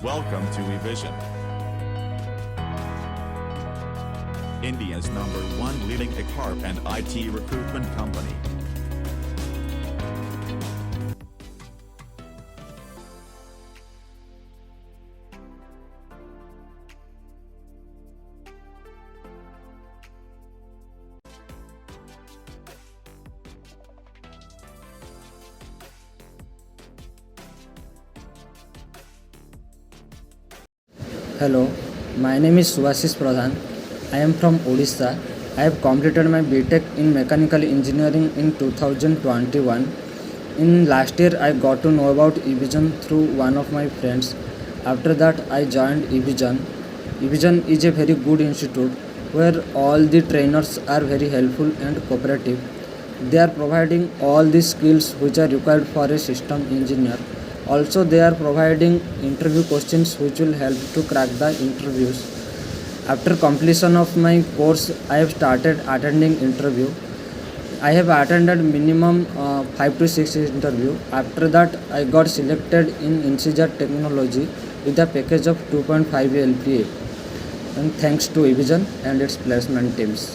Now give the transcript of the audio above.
Welcome to eVision, India's #1 leading HR and IT recruitment company. Hello, my name is Subhasish Pradhan. I am from Odisha. I have completed my BTech in Mechanical Engineering in 2021. In last year, I got to know about eVision through one of my friends. After that, I joined eVision. eVision is a very good institute where all the trainers are very helpful and cooperative. They are providing all the skills which are required for a system engineer. Also, they are providing interview questions which will help to crack the interviews. After completion of my course, I have started attending interview. I have attended minimum 5 to 6 interview. After that, I got selected in Insiza Technology with a package of 2.5 LPA. And thanks to eVision and its placement teams.